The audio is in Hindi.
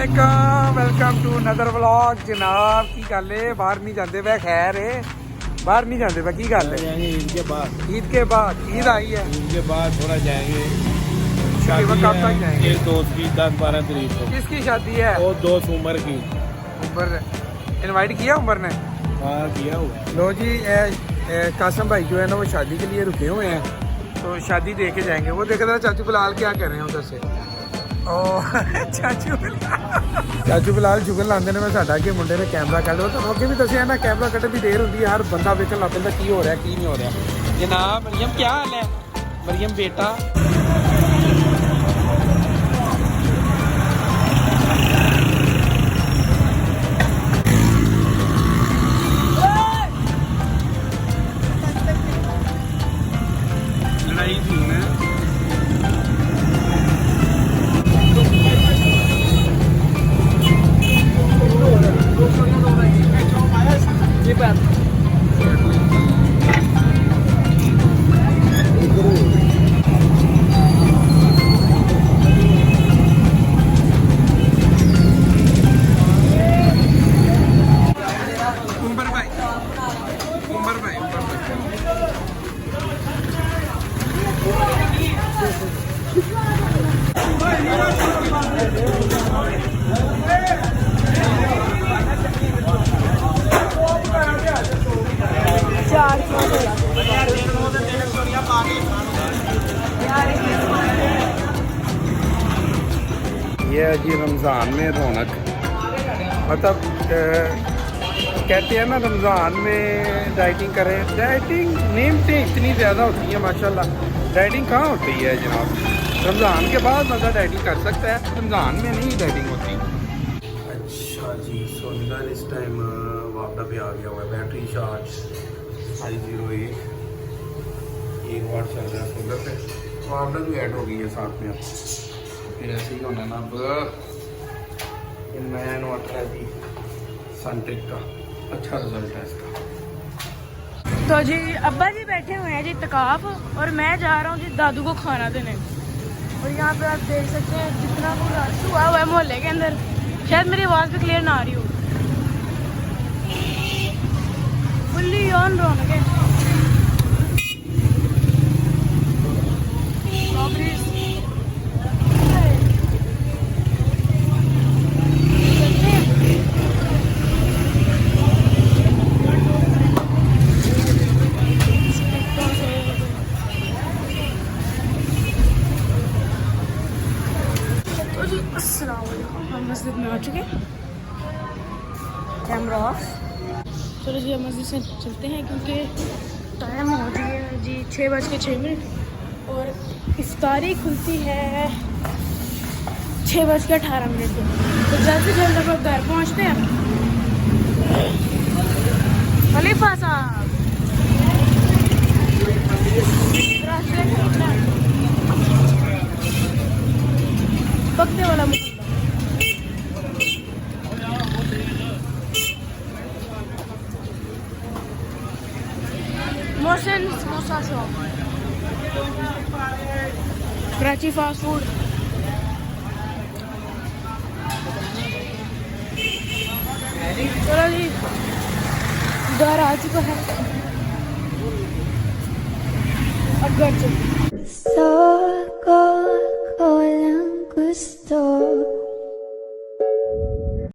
अस्सलामुअलैकुम, वेलकम टू अनदर व्लॉग। जनाब की गल है, बाहर नहीं जाते पे, खैर है बाहर नहीं जाते पे, की गल है? ईद के बाद ईद आई है, ईद के बाद थोड़ा जाएंगे। कब तक जाएंगे? एक दोस्त की 10-12 तारीख को। किसकी शादी है? वो दोस्त उमर की। उमर इनवाइट किया उमर ने? हाँ किया हुआ। लो जी, कासम भाई जो है ना वो शादी के लिए रुके हुए हैं, तो शादी देख के जाएंगे। वो देख रहा चाचू बिलाल क्या कर रहे हैं उधर से। ओ चाचू बिलाल जुगन लाते ने। मैं साडा के मुंडे ने कैमरा कट लो, तो अगे भी दसिया ना कैमरा कट्टन की देर होती है, हर बंदा वेखन लग पैंदा की हो रहा की नहीं हो रहा। जनाब मरियम क्या हाल है? मरियम बेटा लड़ाई थी ना। ये है जी रमज़ान में रौनक। मतलब कहते हैं ना रमज़ान में डाइटिंग करें। डाइटिंग नेमतें इतनी ज़्यादा होती हैं माशाल्लाह, डाइटिंग कहाँ होती है जनाब? रमज़ान के बाद बंदा डाइटिंग कर सकता है, रमज़ान में नहीं डाइटिंग होती। अच्छा जी, सोनिका इस टाइम वापडा पे आ गया हुआ है। बैटरी चार्ज 501 वाट चल रहा है सोलर पे। वापडा भी ऐड हो गई है साथ में। अब फिर ऐसे ही होना ना। अब नया इन्वर्टर है जी सनटेक का, अच्छा रिजल्ट है इसका। तो जी अब्बा जी बैठे हुए हैं जी तकाफ, और मैं जा रहा हूँ जी दादू को खाना देने। और यहाँ पे आप देख सकते हैं जितना वो रश हुआ है मोहल्ले के अंदर। शायद मेरी आवाज़ भी क्लियर ना आ रही हो। फुल्ली ऑन रौनक है। हम मस्जिद में आ चुके हैं, कैमरा ऑफ। चलो जी अब मस्जिद से चलते हैं क्योंकि टाइम हो गया है जी 6:06 और इफ्तारी खुलती है 6:18 पे। तो जल्द से जल्द हम लोग घर पहुँचते हैं। खलीफा साहब पकने वाला Mohsin samosa shop, Karachi fast food. चलो जी घर आ चुका है, अब घर चलो।